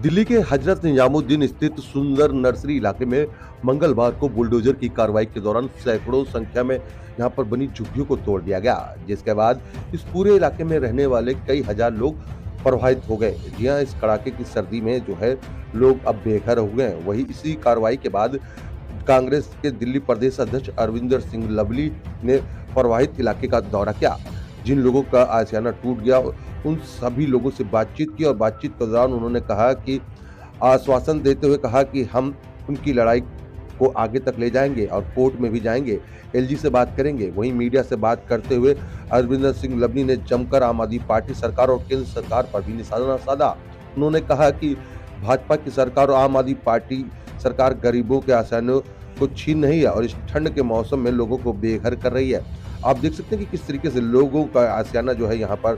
दिल्ली के हजरत निजामुद्दीन स्थित सुंदर नर्सरी इलाके में मंगलवार को बुलडोजर की कार्रवाई के दौरान सैकड़ों संख्या में यहां पर बनी झुग्गियों को तोड़ दिया गया, जिसके बाद इस पूरे इलाके में रहने वाले कई हजार लोग प्रभावित हो गए। जी हां, इस कड़ाके की सर्दी में जो है लोग अब बेघर हो गए। वहीं इसी कार्रवाई के बाद कांग्रेस के दिल्ली प्रदेश अध्यक्ष अरविंदर सिंह लवली ने प्रभावित इलाके का दौरा किया। जिन लोगों का आशियाना टूट गया उन सभी लोगों से बातचीत की और बातचीत के दौरान उन्होंने कहा कि आश्वासन देते हुए कहा कि हम उनकी लड़ाई को आगे तक ले जाएंगे और कोर्ट में भी जाएंगे, एलजी से बात करेंगे। वहीं मीडिया से बात करते हुए अरविंदर सिंह लवली ने जमकर आम आदमी पार्टी सरकार और केंद्र सरकार पर भी निशाना साधा। उन्होंने कहा कि भाजपा की सरकार और आम आदमी पार्टी सरकार गरीबों के आशियानों को छीन रही है और इस ठंड के मौसम में लोगों को बेघर कर रही है। आप देख सकते हैं कि किस तरीके से लोगों का आशियाना जो है यहाँ पर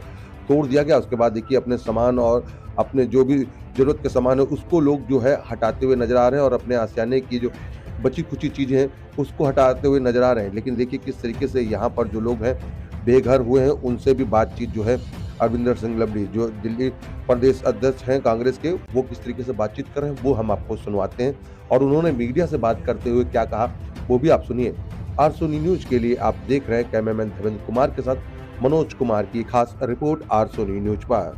तोड़ दिया गया। उसके बाद देखिए अपने सामान और अपने जो भी जरूरत के सामान है उसको लोग जो है हटाते हुए नजर आ रहे हैं और अपने आशियाने की जो बची खुची चीजें हैं उसको हटाते हुए नजर आ रहे हैं। लेकिन देखिए किस तरीके से यहाँ पर जो लोग हैं बेघर हुए हैं उनसे भी बातचीत जो है अरविंदर सिंह लवली जो दिल्ली प्रदेश अध्यक्ष हैं कांग्रेस के, वो किस तरीके से बातचीत कर रहे हैं वो हम आपको सुनवाते हैं। और उन्होंने मीडिया से बात करते हुए क्या कहा वो भी आप सुनिए। आरसोनी न्यूज के लिए आप देख रहे हैं कैमरामैन देवेंद्र कुमार के साथ मनोज कुमार की खास रिपोर्ट आरसोनी न्यूज पर।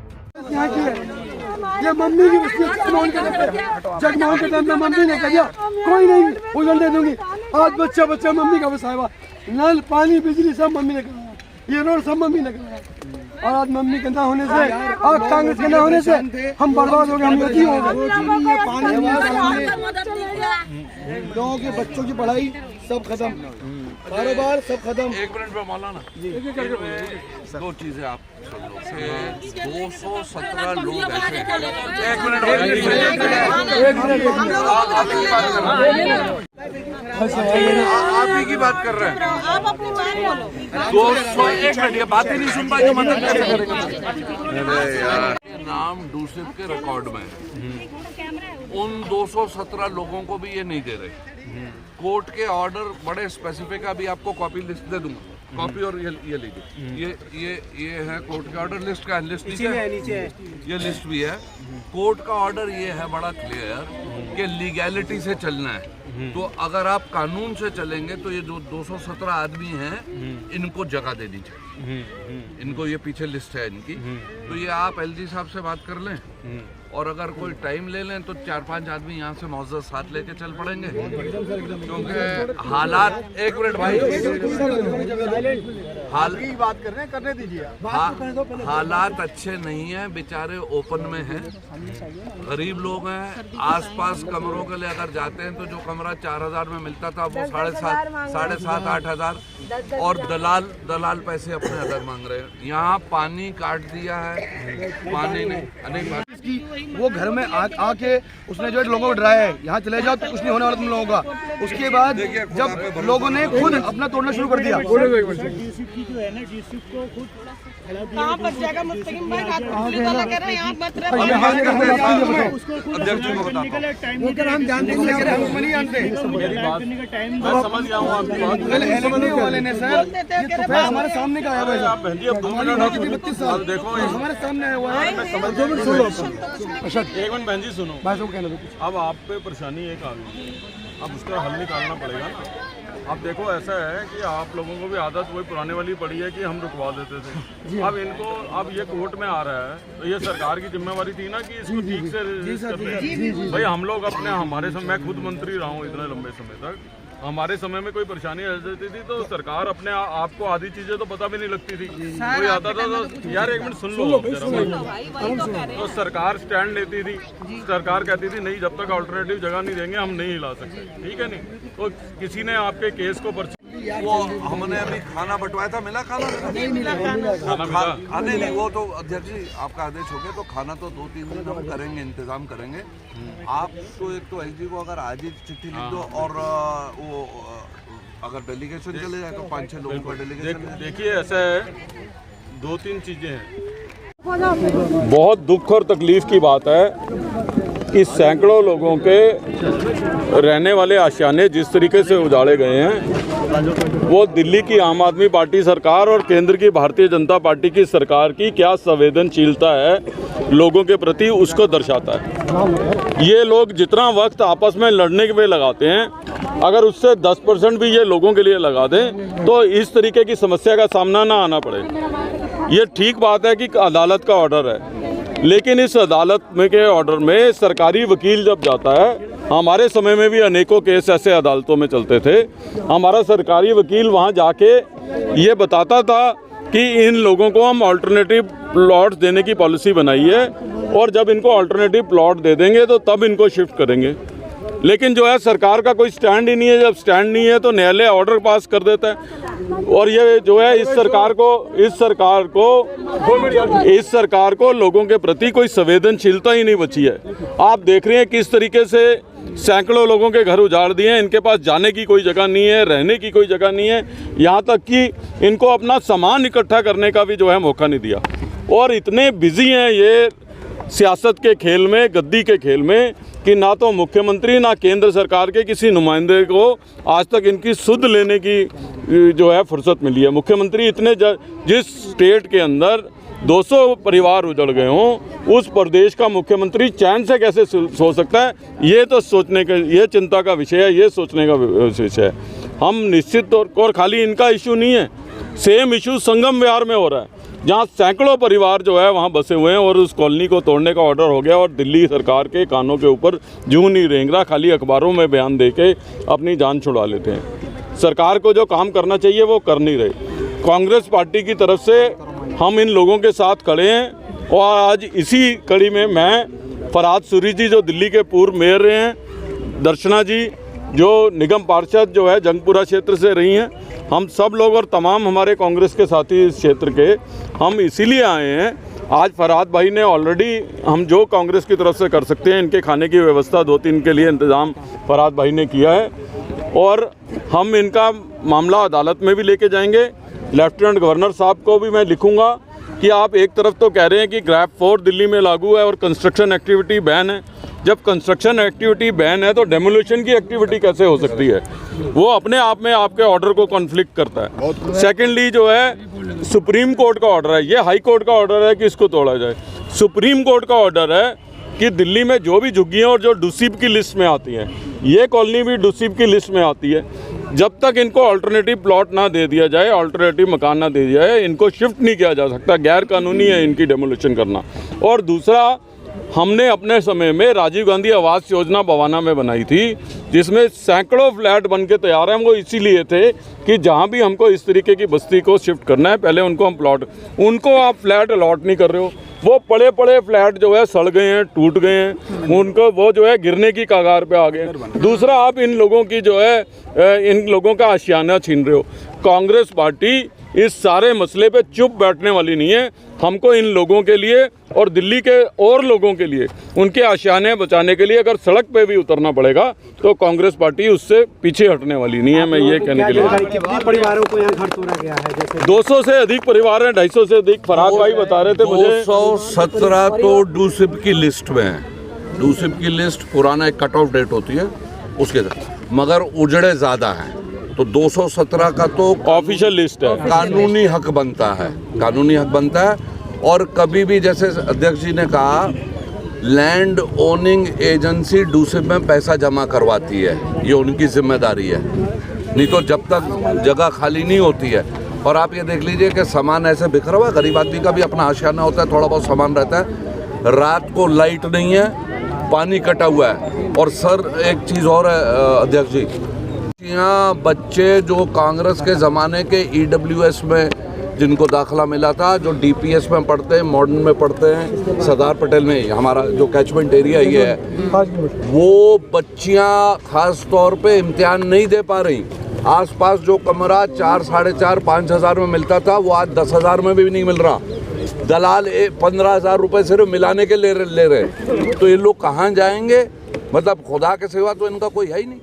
ये मम्मी की जगमोहन के टाइम में मम्मी ने कहा कोई नहीं उजन दे दूंगी। आज बच्चा बच्चा मम्मी का बसाया, नल पानी बिजली सब मम्मी ने कराया, ये रोड सब मम्मी ने कराया। और आज मम्मी के ना होने से और कांग्रेस के ना होने से हम बर्बाद हो गए, हम यतीम हो गए। लोगों के बच्चों की पढ़ाई सब खत्म, कारोबार सब खत्म। एक मिनट में मौलाना दो चीजें आप सुन लो। 217 लोग ऐसे, एक मिनट आप ही की बात कर रहे हैं। आप अपनी बात बोलो। 201 मिनट, ये बात ही नहीं सुन पाई तो मदद कैसे करेंगे? नाम दूसरे के रिकॉर्ड में उन 217 लोगों को भी ये नहीं दे रहे। कोर्ट के ऑर्डर बड़े स्पेसिफिक, अभी आपको कॉपी लिस्ट दे दूंगा, कॉपी और ये लीजिए। ये है कोर्ट के ऑर्डर, लिस्ट का लिस्ट नीचे है, ये लिस्ट भी है। कोर्ट का ऑर्डर ये है बड़ा क्लियर कि लीगैलिटी से चलना है। तो अगर आप कानून से चलेंगे तो ये जो 217 आदमी हैं इनको जगह देनी चाहिए। इनको, ये पीछे लिस्ट है इनकी, तो ये आप एलजी साहब से बात कर लें और अगर कोई टाइम ले लें तो 4-5 आदमी यहाँ से मौजूद साथ लेके चल पड़ेंगे, क्योंकि हालात, एक मिनट भाई, बात कर रहे हैं, करने दीजिए। हालात अच्छे नहीं हैं, बेचारे ओपन में हैं, गरीब लोग हैं। आसपास कमरों के लिए अगर जाते हैं तो जो कमरा 4000 में मिलता था वो 7,500-8,000, और दलाल पैसे अपने अलग मांग रहे हैं। यहाँ पानी काट दिया है, पानी नहीं वो घर में आके उसने जो लोगों को डराया है, यहाँ चले जाओ तो कुछ नहीं होने वाला तुम लोगों का। उसके बाद जब लोगों ने खुद अपना तोड़ना शुरू कर दिया, कहाँ पर जाएगा मुस्तकिम भाई? पुलिस वाला कह रहे हैं यहाँ मत रहे। अध्यक्ष जी को बताता हूँ, हम जानते हैं, हम नहीं जानते। मैं समझ गया हूँ आपकी बात। वाले ने सर हमारे सामने का आया हुआ है, बहन जी अब 2 मिनट 32 साल देखो, हमारे सामने आया हुआ है। एक मिनट बहन जी सुनो, भाई साहब कहना कुछ। अब आप पे परेशानी एक आ गई, अब उसका हल निकालना पड़ेगा ना। अब देखो ऐसा है कि आप लोगों को भी आदत वही पुराने वाली पड़ी है कि हम रुकवा देते थे। अब इनको, अब ये कोर्ट में आ रहा है तो ये सरकार की जिम्मेवारी थी ना कि इसको ठीक से भाई हम लोग अपने, हमारे समय, मैं खुद मंत्री रहा हूँ इतने लंबे समय तक, हमारे समय में कोई परेशानी आ जाती थी तो सरकार अपने आपको आधी चीजें तो पता भी नहीं लगती थी। कोई आता था तो यार एक मिनट सुन लो, तो सरकार स्टैंड लेती थी, सरकार कहती थी नहीं जब तक अल्टरनेटिव जगह नहीं देंगे हम नहीं हिला सकते, ठीक है नहीं। तो किसी ने आपके केस को वो हमने अभी खाना बंटवाया था, मिला खाना? नहीं मिला खाना नहीं, वो तो अध्यक्ष जी आपका आदेश हो गया, तो खाना तो 2-3 दिन हम करेंगे, इंतजाम करेंगे। आप तो एक तो एलजी को अगर आज ही चिट्ठी लिख दो और वो अगर डेलीगेशन चले जाए तो 5-6 लोगों का डेलीगेशन। देखिए ऐसा है, 2-3 चीजें हैं। बहुत दुख और तकलीफ की बात है कि सैकड़ों लोगों के रहने वाले आशियाने जिस तरीके से उजाड़े गए हैं वो दिल्ली की आम आदमी पार्टी सरकार और केंद्र की भारतीय जनता पार्टी की सरकार की क्या संवेदनशीलता है लोगों के प्रति उसको दर्शाता है। ये लोग जितना वक्त आपस में लड़ने में लगाते हैं, अगर उससे 10% भी ये लोगों के लिए लगा दें तो इस तरीके की समस्या का सामना ना आना पड़े। ये ठीक बात है कि अदालत का ऑर्डर है, लेकिन इस अदालत में के ऑर्डर में सरकारी वकील जब जाता है, हमारे समय में भी अनेकों केस ऐसे अदालतों में चलते थे, हमारा सरकारी वकील वहाँ जाके ये बताता था कि इन लोगों को हम ऑल्टरनेटिव प्लॉट देने की पॉलिसी बनाई है और जब इनको ऑल्टरनेटिव प्लॉट दे देंगे तो तब इनको शिफ्ट करेंगे। लेकिन जो है सरकार का कोई स्टैंड ही नहीं है, जब स्टैंड नहीं है तो न्यायालय ऑर्डर पास कर देता है। और ये जो है इस सरकार को लोगों के प्रति कोई संवेदनशीलता ही नहीं बची है। आप देख रहे हैं किस तरीके से सैकड़ों लोगों के घर उजाड़ दिए हैं, इनके पास जाने की कोई जगह नहीं है, रहने की कोई जगह नहीं है, यहाँ तक कि इनको अपना सामान इकट्ठा करने का भी जो है मौका नहीं दिया। और इतने बिजी हैं ये सियासत के खेल में, गद्दी के खेल में, कि ना तो मुख्यमंत्री ना केंद्र सरकार के किसी नुमाइंदे को आज तक इनकी सुध लेने की जो है फुर्सत मिली है। मुख्यमंत्री इतने जिस स्टेट के अंदर 200 परिवार उजड़ गए हों, उस प्रदेश का मुख्यमंत्री चैन से कैसे सो सकता है, ये तो सोचने का, ये चिंता का विषय है, ये सोचने का विषय है। हम निश्चित तौर पर, खाली इनका इशू नहीं है, सेम इशू संगम विहार में हो रहा है, जहाँ सैकड़ों परिवार जो है वहाँ बसे हुए हैं और उस कॉलोनी को तोड़ने का ऑर्डर हो गया और दिल्ली सरकार के कानों के ऊपर जूं नहीं रेंग रहा, खाली अखबारों में बयान दे के अपनी जान छुड़ा लेते हैं। सरकार को जो काम करना चाहिए वो कर नहीं रही। कांग्रेस पार्टी की तरफ से हम इन लोगों के साथ खड़े हैं और आज इसी कड़ी में मैं फरहाद सूरी जी जो दिल्ली के पूर्व मेयर रहे हैं, दर्शना जी जो निगम पार्षद जो है जंगपुरा क्षेत्र से रही हैं, हम सब लोग और तमाम हमारे कांग्रेस के साथी इस क्षेत्र के, हम इसीलिए आए हैं। आज फरहाद भाई ने ऑलरेडी हम जो कांग्रेस की तरफ से कर सकते हैं, इनके खाने की व्यवस्था 2-3 के लिए इंतज़ाम फरहाद भाई ने किया है और हम इनका मामला अदालत में भी लेके जाएंगे। लेफ्टिनेंट गवर्नर साहब को भी मैं लिखूंगा कि आप एक तरफ तो कह रहे हैं कि ग्रैप 4 दिल्ली में लागू है और कंस्ट्रक्शन एक्टिविटी बैन है। जब कंस्ट्रक्शन एक्टिविटी बैन है तो डेमोलिशन की एक्टिविटी कैसे हो सकती है? वो अपने आप में आपके ऑर्डर को कॉन्फ्लिक्ट करता है। सेकेंडली जो है सुप्रीम कोर्ट का ऑर्डर है, ये हाई कोर्ट का ऑर्डर है कि इसको तोड़ा जाए। सुप्रीम कोर्ट का ऑर्डर है कि दिल्ली में जो भी झुग्गियाँ और जो डूसिब की लिस्ट में आती हैं, ये कॉलोनी भी डूसिब की लिस्ट में आती है, जब तक इनको अल्टरनेटिव प्लॉट ना दे दिया जाए, अल्टरनेटिव मकान ना दे दिया जाए, इनको शिफ्ट नहीं किया जा सकता। गैर कानूनी है इनकी डेमोलिशन करना। और दूसरा, हमने अपने समय में राजीव गांधी आवास योजना बवाना में बनाई थी, जिसमें सैकड़ों फ्लैट बन के तैयार हैं। वो इसीलिए थे कि जहाँ भी हमको इस तरीके की बस्ती को शिफ्ट करना है, पहले उनको हम प्लॉट, उनको आप फ्लैट अलॉट नहीं कर रहे हो। वो पड़े पड़े फ्लैट जो है सड़ गए हैं, टूट गए हैं, उनको वो जो है गिरने की कगार पे आ गए। दूसरा, आप इन लोगों की जो है इन लोगों का आशियाना छीन रहे हो। कांग्रेस पार्टी इस सारे मसले पे चुप बैठने वाली नहीं है। हमको इन लोगों के लिए और दिल्ली के और लोगों के लिए, उनके आशियाने बचाने के लिए अगर सड़क पे भी उतरना पड़ेगा तो कांग्रेस पार्टी उससे पीछे हटने वाली नहीं है। मैं ये कहने के लिए, कितने परिवारों को यहाँ घर तोड़ा गया है? जैसे 200 से अधिक परिवार हैं, 250 से अधिक। फरहाद भाई बता रहे थे मुझे 217 तो डूसिब की लिस्ट में है। डूसिब की लिस्ट पुराना एक कट ऑफ डेट होती है उसके साथ, मगर उजड़े ज़्यादा हैं, तो 217 का तो ऑफिशियल लिस्ट है, कानूनी हक बनता है, कानूनी हक बनता है। और कभी भी, जैसे अध्यक्ष जी ने कहा, लैंड ओनिंग एजेंसी डूसिब में पैसा जमा करवाती है, ये उनकी जिम्मेदारी है, नहीं तो जब तक जगह खाली नहीं होती है। और आप ये देख लीजिए कि सामान ऐसे बिखरा हुआ है, गरीब आदमी का भी अपना आशियाना होता है, थोड़ा बहुत सामान रहता है, रात को लाइट नहीं है, पानी कटा हुआ है। और सर एक चीज़ और है अध्यक्ष जी, यहाँ बच्चे जो कांग्रेस के ज़माने के EWS में जिनको दाखिला मिला था, जो DPS में पढ़ते हैं, मॉडर्न में पढ़ते हैं, सरदार पटेल में, हमारा जो कैचमेंट एरिया ये है, वो बच्चियाँ खास तौर पे इम्तिहान नहीं दे पा रही। आसपास जो कमरा 4, 4.5, 5 हज़ार में मिलता था, वो आज 10 हज़ार में भी नहीं मिल रहा। दलाल 15,000 रुपये सिर्फ मिलाने के ले रहे। तो ये लोग कहाँ जाएंगे? मतलब खुदा के सिवा तो इनका कोई है ही नहीं।